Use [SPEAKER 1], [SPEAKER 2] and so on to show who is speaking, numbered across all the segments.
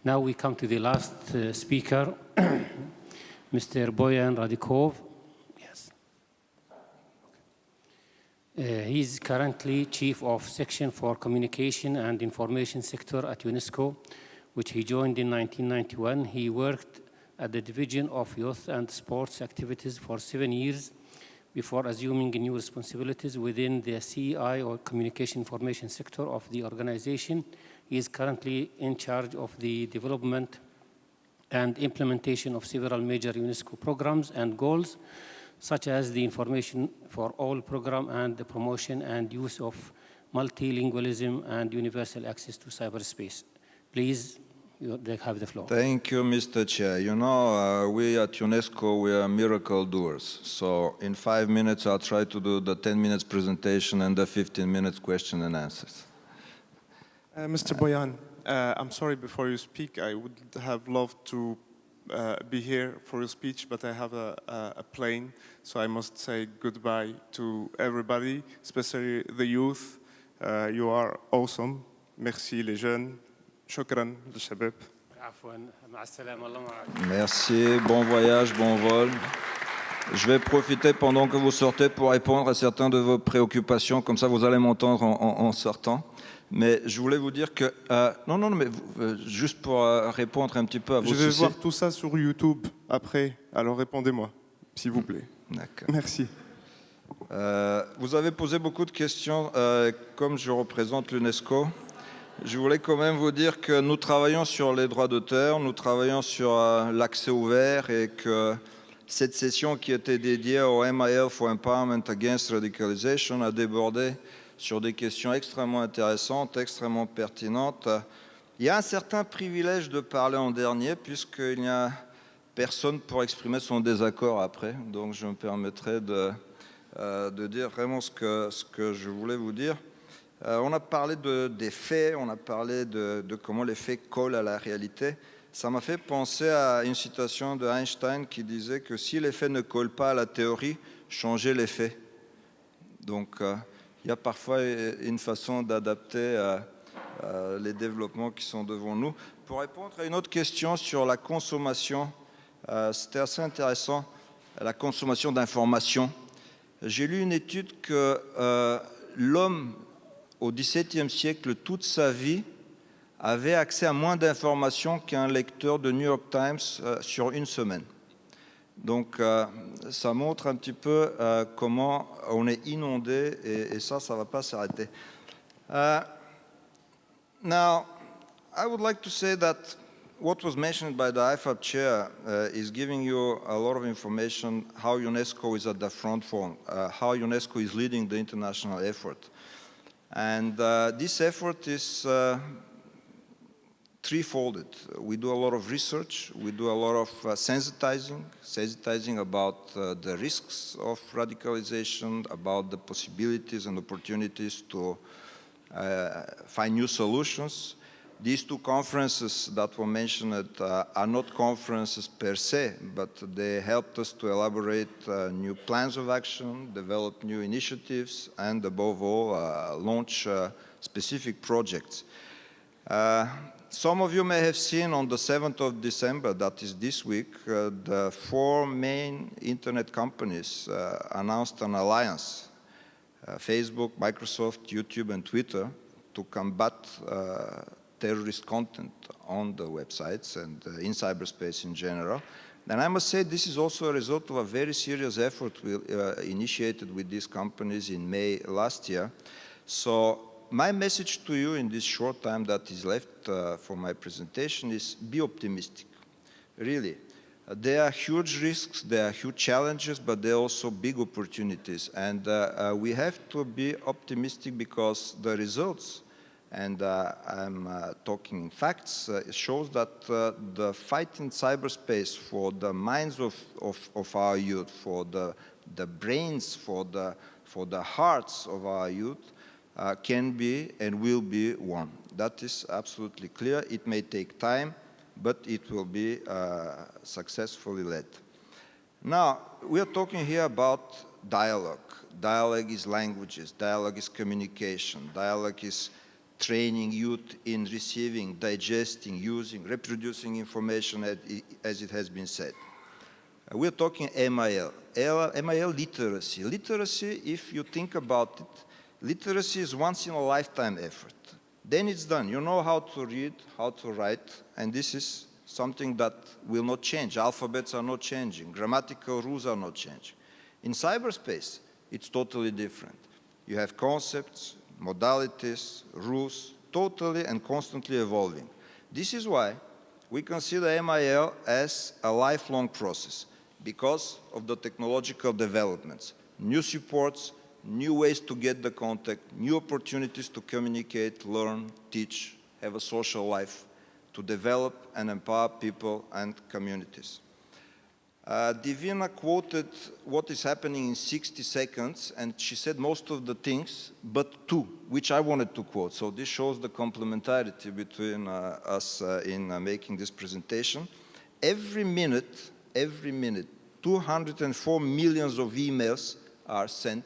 [SPEAKER 1] Now we come to the last speaker, Mr. Boyan Radikov. Yes. He's currently Chief of Section for Communication and Information Sector at UNESCO, which he joined in 1991. He worked at the Division of Youth and Sports Activities for 7 years before assuming new responsibilities within the CEI, or Communication Information Sector of the organization. He is currently in charge of the development and implementation of several major UNESCO programs and goals, such as the Information for All program and the promotion and use of multilingualism and universal access to cyberspace. Please, they have the floor.
[SPEAKER 2] Thank you, Mr. Chair. You know, we at UNESCO, we are miracle doers. So in 5 minutes, I'll try to do the 10 minutes presentation and the 15 minutes question and answers.
[SPEAKER 3] Mr. Boyan, I'm sorry, before you speak, I would have loved to be here for your speech, but I have a plane, so I must say goodbye to everybody, especially the youth. You are awesome. Merci les jeunes. Shukran, le shabab.
[SPEAKER 2] Merci, bon voyage, bon vol. Je vais profiter pendant que vous sortez pour répondre à certaines de vos préoccupations, comme ça vous allez m'entendre en sortant. Mais je voulais vous dire que... non, mais juste pour répondre un petit peu à vos soucis.
[SPEAKER 3] Je vais voir tout ça sur YouTube après, alors répondez-moi, s'il vous plaît.
[SPEAKER 2] D'accord.
[SPEAKER 3] Merci.
[SPEAKER 2] Vous avez posé beaucoup de questions, comme je représente l'UNESCO. Je voulais quand même vous dire que nous travaillons sur les droits d'auteur, nous travaillons sur l'accès ouvert et que cette session qui était dédiée au MIL for Empowerment Against Radicalization a débordé sur des questions extrêmement intéressantes, extrêmement pertinentes. Il y a un certain privilège de parler en dernier puisqu'il n'y a personne pour exprimer son désaccord après. Donc je me permettrai de dire vraiment ce que je voulais vous dire. On a parlé des faits, on a parlé de comment les faits collent à la réalité. Ça m'a fait penser à une citation de Einstein qui disait que si les faits ne collent pas à la théorie, changez les faits. Donc, il y a parfois une façon d'adapter les développements qui sont devant nous. Pour répondre à une autre question sur la consommation, c'était assez intéressant, la consommation d'informations. J'ai lu une étude que l'homme, au XVIIe siècle, toute sa vie, avait accès à moins d'informations qu'un lecteur de New York Times sur une semaine. Donc, ça montre un petit peu comment on est inondé et ça ne va pas s'arrêter. Now, I would like to say that what was mentioned by the IFAB chair is giving you a lot of information how UNESCO is at the front form, how UNESCO is leading the international effort. And this effort is threefolded. We do a lot of research, we do a lot of sensitizing about the risks of radicalization, about the possibilities and opportunities to find new solutions. These two conferences that were mentioned are not conferences per se, but they helped us to elaborate new plans of action, develop new initiatives, and above all, launch specific projects. Some of you may have seen on the 7th of December, that is this week, the 4 main internet companies announced an alliance, Facebook, Microsoft, YouTube, and Twitter, to combat terrorist content on the websites and in cyberspace in general. And I must say this is also a result of a very serious effort we initiated with these companies in May last year. So my message to you in this short time that is left for my presentation is be optimistic, really. There are huge risks, there are huge challenges, but there are also big opportunities. And we have to be optimistic because the results, and I'm talking in facts, it shows that the fight in cyberspace for the minds of our youth, for the brains, for the hearts of our youth, can be and will be won. That is absolutely clear. It may take time, but it will be successfully led. Now, we are talking here about dialogue. Dialogue is languages, dialogue is communication, dialogue is training youth in receiving, digesting, using, reproducing information as it has been said. We're talking MIL. MIL literacy. Literacy, if you think about it, literacy is once in a lifetime effort. Then it's done. You know how to read, how to write, and this is something that will not change. Alphabets are not changing. Grammatical rules are not changing. In cyberspace, it's totally different. You have concepts, modalities, rules, totally and constantly evolving. This is why we consider MIL as a lifelong process because of the technological developments, new supports, new ways to get the contact, new opportunities to communicate, learn, teach, have a social life, to develop and empower people and communities. Divina quoted what is happening in 60 seconds, and she said most of the things, but two, which I wanted to quote. So this shows the complementarity between us in making this presentation. Every minute, 204 million of emails are sent,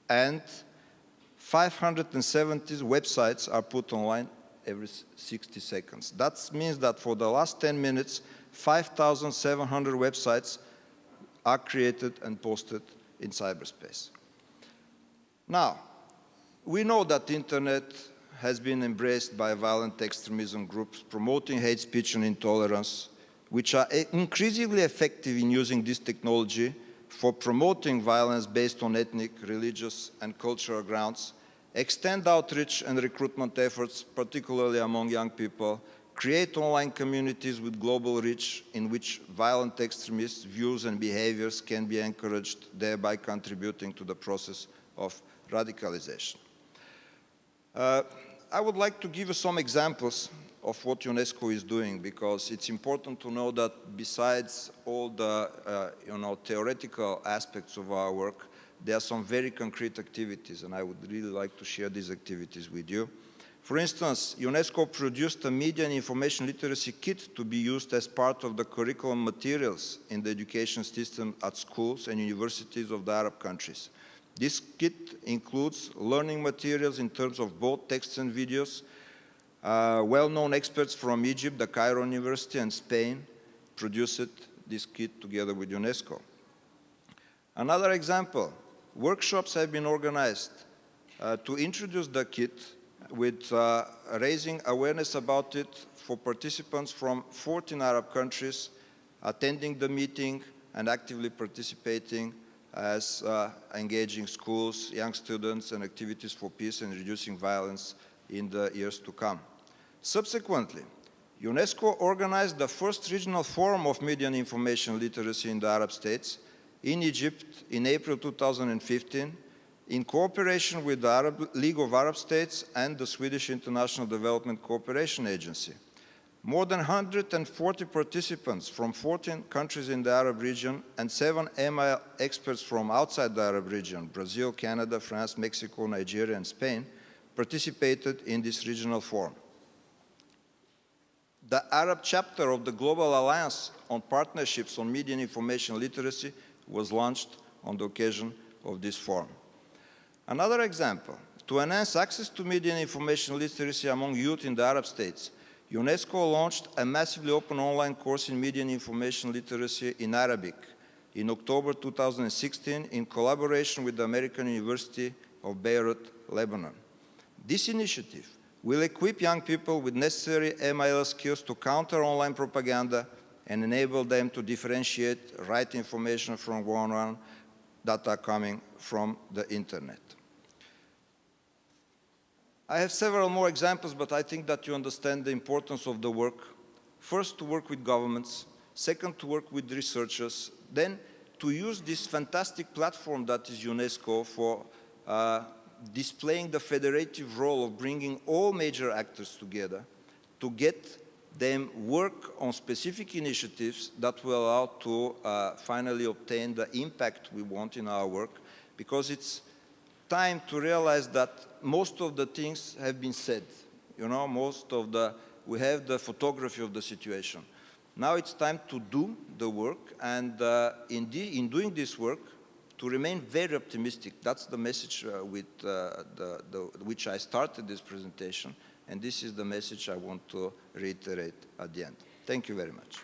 [SPEAKER 2] and 570 websites are put online every 60 seconds. That means that for the last 10 minutes, 5,700 websites are created and posted in cyberspace. Now, we know that the internet has been embraced by violent extremism groups promoting hate speech and intolerance, which are increasingly effective in using this technology for promoting violence based on ethnic, religious, and cultural grounds, extend outreach and recruitment efforts, particularly among young people, create online communities with global reach in which violent extremist views and behaviors can be encouraged, thereby contributing to the process of radicalization. I would like to give you some examples of what UNESCO is doing, because it's important to know that besides all the theoretical aspects of our work, there are some very concrete activities, and I would really like to share these activities with you. For instance, UNESCO produced a media and information literacy kit to be used as part of the curriculum materials in the education system at schools and universities of the Arab countries. This kit includes learning materials in terms of both texts and videos. Well-known experts from Egypt, the Cairo University, and Spain produced this kit together with UNESCO. Another example, workshops have been organized to introduce the kit with raising awareness about it for participants from 14 Arab countries, attending the meeting and actively participating as engaging schools, young students, and activities for peace and reducing violence in the years to come. Subsequently, UNESCO organized the first regional forum of media and information literacy in the Arab states in Egypt in April 2015, in cooperation with the Arab League of Arab States and the Swedish International Development Cooperation Agency. More than 140 participants from 14 countries in the Arab region and 7 MIL experts from outside the Arab region, Brazil, Canada, France, Mexico, Nigeria, and Spain, participated in this regional forum. The Arab chapter of the Global Alliance on Partnerships on Media and Information Literacy was launched on the occasion of this forum. Another example, to enhance access to media and information literacy among youth in the Arab states, UNESCO launched a massively open online course in media and information literacy in Arabic in October 2016 in collaboration with the American University of Beirut, Lebanon. This initiative will equip young people with necessary MIL skills to counter online propaganda and enable them to differentiate right information from wrong that are coming from the internet. I have several more examples, but I think that you understand the importance of the work. First, to work with governments. Second, to work with researchers. Then, to use this fantastic platform that is UNESCO for displaying the federative role of bringing all major actors together to get them work on specific initiatives that will allow to finally obtain the impact we want in our work, because it's time to realize that most of the things have been said. You know, we have the photography of the situation. Now it's time to do the work, and in doing this work, to remain very optimistic. That's the message with which I started this presentation, and this is the message I want to reiterate at the end. Thank you very much.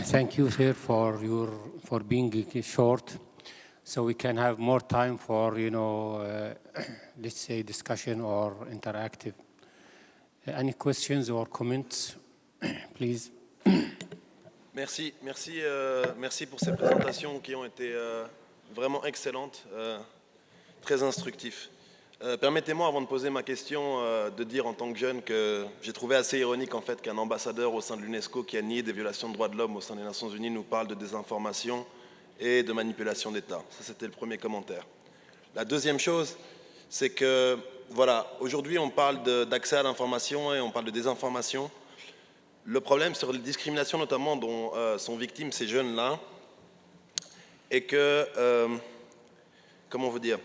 [SPEAKER 1] Thank you, sir, for being short, so we can have more time for, let's say, discussion or interactive. Any questions or comments, please?
[SPEAKER 4] Merci pour ces présentations qui ont été vraiment excellentes, très instructives. Permettez-moi, avant de poser ma question, de dire en tant que jeune que j'ai trouvé assez ironique en fait qu'un ambassadeur au sein de l'UNESCO qui a nié des violations de droits de l'homme au sein des Nations Unies nous parle de désinformation et de manipulation d'État. Ça, c'était le premier commentaire. La deuxième chose, c'est que, voilà, aujourd'hui on parle d'accès à l'information et on parle de désinformation. Le problème sur les discriminations notamment dont sont victimes ces jeunes-là est que, comment vous dire,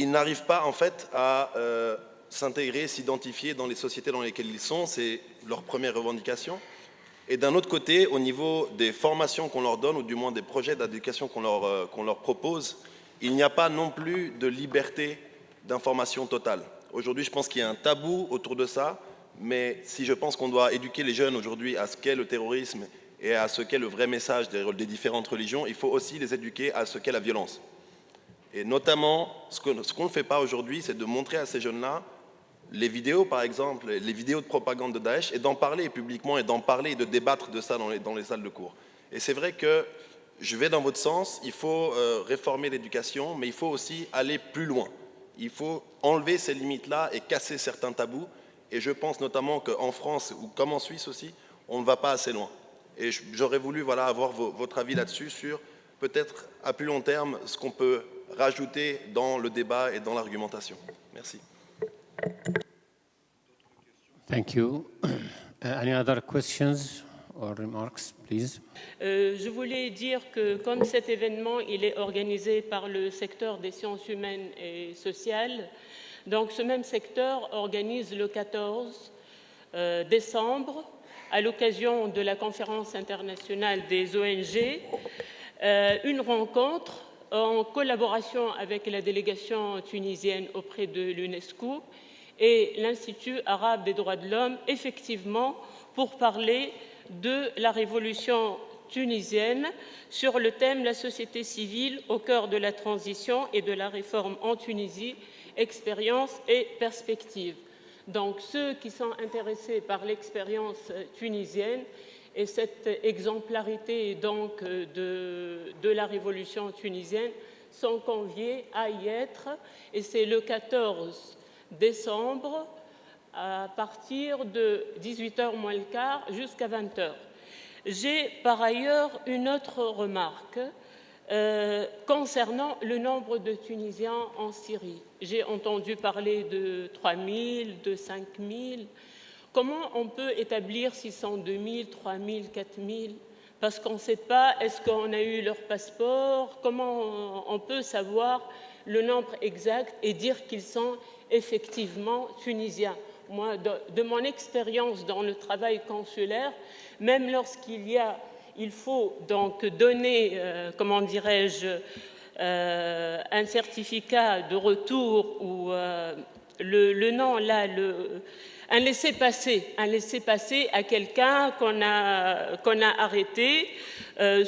[SPEAKER 4] ils n'arrivent pas en fait à s'intégrer, s'identifier dans les sociétés dans lesquelles ils sont, c'est leur première revendication. Et d'un autre côté, au niveau des formations qu'on leur donne, ou du moins des projets d'éducation qu'on leur propose, il n'y a pas non plus de liberté d'information totale. Aujourd'hui, je pense qu'il y a un tabou autour de ça, mais si je pense qu'on doit éduquer les jeunes aujourd'hui à ce qu'est le terrorisme et à ce qu'est le vrai message des différentes religions, il faut aussi les éduquer à ce qu'est la violence. Et notamment, ce qu'on ne fait pas aujourd'hui, c'est de montrer à ces jeunes-là les vidéos, par exemple, les vidéos de propagande de Daesh, et d'en parler publiquement, et d'en parler et de débattre de ça dans les salles de cours. Et c'est vrai que je vais dans votre sens, il faut réformer l'éducation, mais il faut aussi aller plus loin. Il faut enlever ces limites-là et casser certains tabous. Et je pense notamment qu'en France, ou comme en Suisse aussi, on ne va pas assez loin. Et j'aurais voulu avoir votre avis là-dessus sur peut-être à plus long terme ce qu'on peut rajouter dans le débat et dans l'argumentation. Merci.
[SPEAKER 1] Thank you. Any other questions or remarks, please?
[SPEAKER 5] Je voulais dire que comme cet événement il est organisé par le secteur des sciences humaines et sociales, donc ce même secteur organise le 14 décembre, à l'occasion de la conférence internationale des ONG, une rencontre en collaboration avec la délégation tunisienne auprès de l'UNESCO et l'Institut arabe des droits de l'homme, effectivement, pour parler de la révolution tunisienne sur le thème « La société civile au cœur de la transition et de la réforme en Tunisie, expérience et perspective ». Donc, ceux qui sont intéressés par l'expérience tunisienne et cette exemplarité donc, de la révolution tunisienne sont conviés à y être. Et c'est le 14 décembre à partir de 18h moins le quart jusqu'à 20h. J'ai par ailleurs une autre remarque concernant le nombre de Tunisiens en Syrie. J'ai entendu parler de 3 000, de 5 000. Comment on peut établir s'ils sont 2 000, 3 000, 4 000 ? Parce qu'on ne sait pas, est-ce qu'on a eu leur passeport ? Comment on peut savoir le nombre exact et dire qu'ils sont effectivement tunisiens ? Moi, de mon expérience dans le travail consulaire, même il faut donc donner, comment dirais-je, un certificat de retour ou le nom là, un laissez-passer à quelqu'un qu'on a arrêté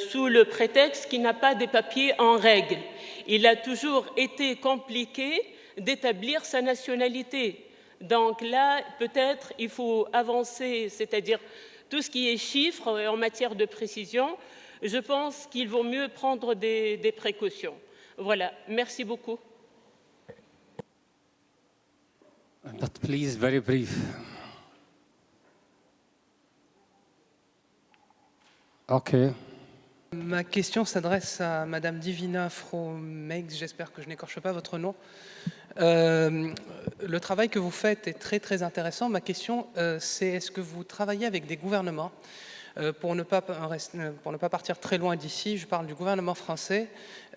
[SPEAKER 5] sous le prétexte qu'il n'a pas des papiers en règle. Il a toujours été compliqué d'établir sa nationalité. Donc là, peut-être, il faut avancer, c'est-à-dire tout ce qui est chiffres en matière de précision. Je pense qu'il vaut mieux prendre des précautions. Voilà, merci beaucoup.
[SPEAKER 1] But please, very brief. OK.
[SPEAKER 6] Ma question s'adresse à Madame Divina Fromex, j'espère que je n'écorche pas votre nom. Le travail que vous faites est très très intéressant. Ma question, c'est est-ce que vous travaillez avec des gouvernements Pour ne pas partir très loin d'ici, je parle du gouvernement français.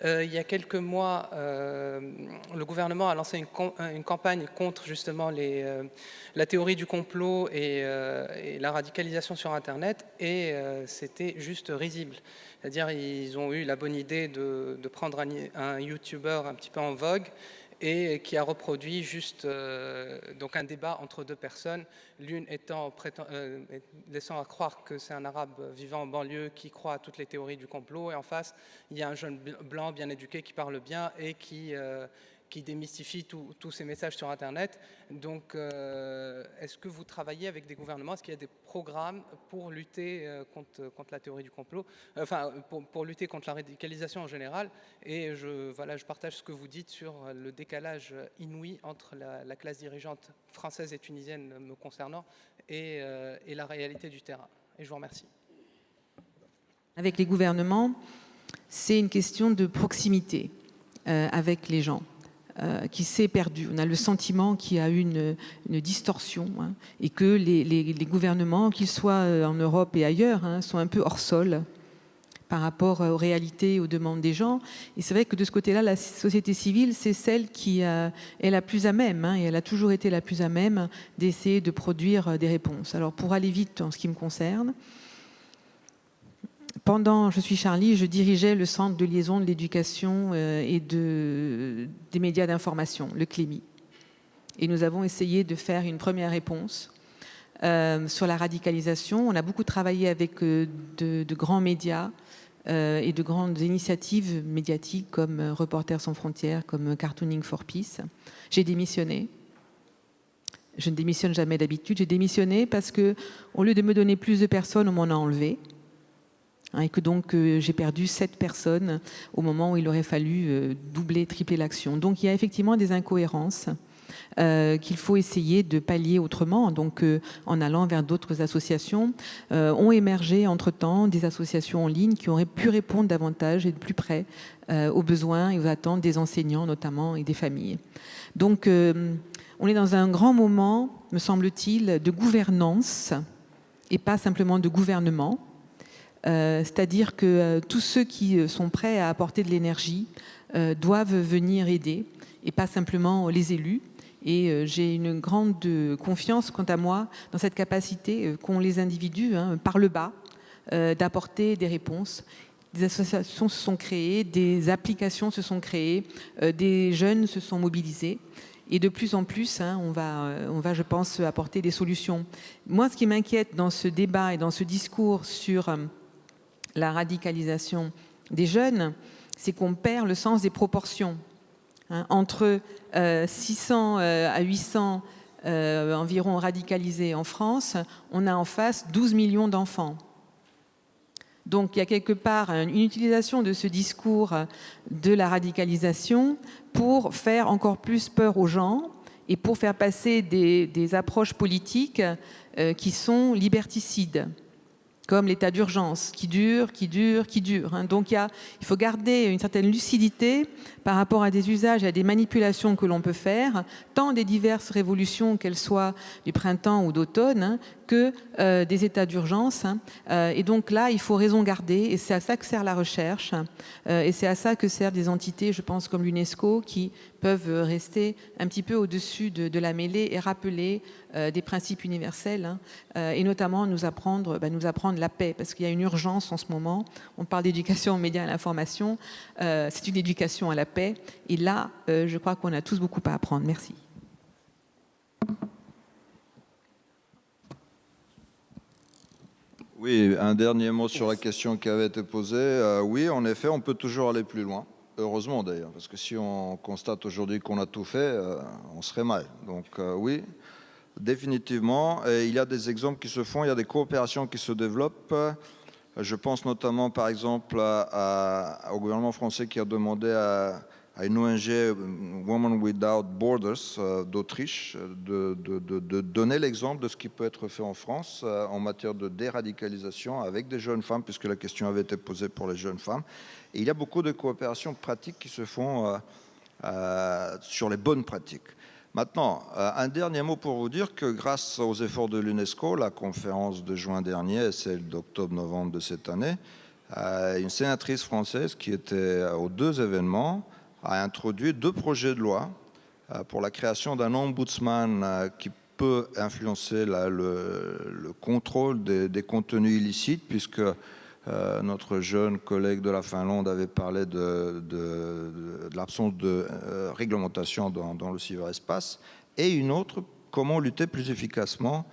[SPEAKER 6] Il y a quelques mois, le gouvernement a lancé une campagne contre justement la théorie du complot et la radicalisation sur Internet, et c'était juste risible. C'est-à-dire ils ont eu la bonne idée de prendre un YouTuber un petit peu en vogue et qui a reproduit juste donc un débat entre deux personnes, l'une laissant à croire que c'est un arabe vivant en banlieue qui croit à toutes les théories du complot, et en face il y a un jeune blanc bien éduqué qui parle bien et qui démystifie tous ces messages sur Internet. Donc, est-ce que vous travaillez avec des gouvernements? Est-ce qu'il y a des programmes pour lutter contre la théorie du complot, enfin, pour lutter contre la radicalisation en général? Et je partage ce que vous dites sur le décalage inouï entre la classe dirigeante française et tunisienne me concernant et la réalité du terrain. Et je vous remercie.
[SPEAKER 7] Avec les gouvernements, c'est une question de proximité avec les gens. Qui s'est perdu. On a le sentiment qu'il y a une distorsion, hein, et que les gouvernements, qu'ils soient en Europe et ailleurs, hein, sont un peu hors sol par rapport aux réalités, aux demandes des gens. Et c'est vrai que de ce côté-là, la société civile, c'est celle qui est la plus à même, hein, et elle a toujours été la plus à même d'essayer de produire des réponses. Alors pour aller vite en ce qui me concerne, pendant Je suis Charlie, je dirigeais le centre de liaison de l'éducation et des médias d'information, le CLEMI. Et nous avons essayé de faire une première réponse sur la radicalisation. On a beaucoup travaillé avec de grands médias et de grandes initiatives médiatiques comme Reporters sans frontières, comme Cartooning for Peace. J'ai démissionné. Je ne démissionne jamais d'habitude. J'ai démissionné parce que, au lieu de me donner plus de personnes, on m'en a enlevé. Et que donc j'ai perdu 7 personnes au moment où il aurait fallu doubler, tripler l'action. Donc il y a effectivement des incohérences qu'il faut essayer de pallier autrement. Donc en allant vers d'autres associations, ont émergé entre-temps des associations en ligne qui auraient pu répondre davantage et de plus près aux besoins et aux attentes des enseignants notamment et des familles. Donc on est dans un grand moment, me semble-t-il, de gouvernance et pas simplement de gouvernement. C'est-à-dire que tous ceux qui sont prêts à apporter de l'énergie doivent venir aider, et pas simplement les élus. Et j'ai une grande confiance, quant à moi, dans cette capacité qu'ont les individus, hein, par le bas, d'apporter des réponses. Des associations se sont créées, des applications se sont créées, des jeunes se sont mobilisés. Et de plus en plus, hein, on va, je pense, apporter des solutions. Moi, ce qui m'inquiète dans ce débat et dans ce discours sur la radicalisation des jeunes, c'est qu'on perd le sens des proportions. Hein, entre 600 à 800 environ radicalisés en France, on a en face 12 millions d'enfants. Donc il y a quelque part une utilisation de ce discours de la radicalisation pour faire encore plus peur aux gens et pour faire passer des approches politiques qui sont liberticides, comme l'état d'urgence, qui dure. Hein. Donc il faut garder une certaine lucidité par rapport à des usages et à des manipulations que l'on peut faire, tant des diverses révolutions, qu'elles soient du printemps ou d'automne, hein, que des états d'urgence. Hein. Et donc là, il faut raison garder, et c'est à ça que sert la recherche, et c'est à ça que servent des entités, je pense, comme l'UNESCO, qui peuvent rester un petit peu au-dessus de la mêlée et rappeler des principes universels, hein, et notamment nous apprendre la paix, parce qu'il y a une urgence en ce moment. On parle d'éducation aux médias et à l'information, c'est une éducation à la paix, et là, je crois qu'on a tous beaucoup à apprendre. Merci.
[SPEAKER 2] Oui, un dernier mot sur la question qui avait été posée. Oui, en effet, on peut toujours aller plus loin. Heureusement d'ailleurs, parce que si on constate aujourd'hui qu'on a tout fait, on serait mal. Donc oui, définitivement. Et il y a des exemples qui se font, il y a des coopérations qui se développent. Je pense notamment par exemple au gouvernement français qui a demandé à une ONG, Women Without Borders, d'Autriche, de donner l'exemple de ce qui peut être fait en France en matière de déradicalisation avec des jeunes femmes, puisque la question avait été posée pour les jeunes femmes. Et il y a beaucoup de coopérations pratiques qui se font sur les bonnes pratiques. Maintenant, un dernier mot pour vous dire que grâce aux efforts de l'UNESCO, la conférence de juin dernier et celle d'octobre-novembre de cette année, une sénatrice française qui était aux deux événements a introduit 2 projets de loi pour la création d'un ombudsman qui peut influencer le contrôle des contenus illicites, puisque notre jeune collègue de la Finlande avait parlé de l'absence de réglementation dans le cyberespace, et une autre, comment lutter plus efficacement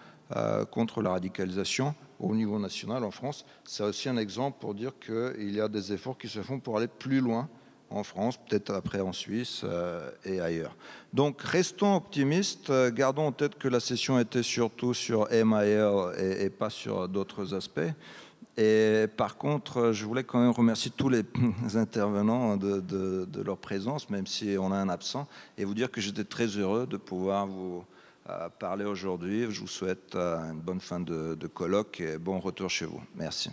[SPEAKER 2] contre la radicalisation au niveau national en France. C'est aussi un exemple pour dire qu'il y a des efforts qui se font pour aller plus loin en France, peut-être après en Suisse et ailleurs. Donc restons optimistes, gardons en tête que la session était surtout sur MIL et pas sur d'autres aspects. Et par contre, je voulais quand même remercier tous les intervenants de leur présence, même si on a un absent, et vous dire que j'étais très heureux de pouvoir vous parler aujourd'hui. Je vous souhaite une bonne fin de colloque et bon retour chez vous. Merci.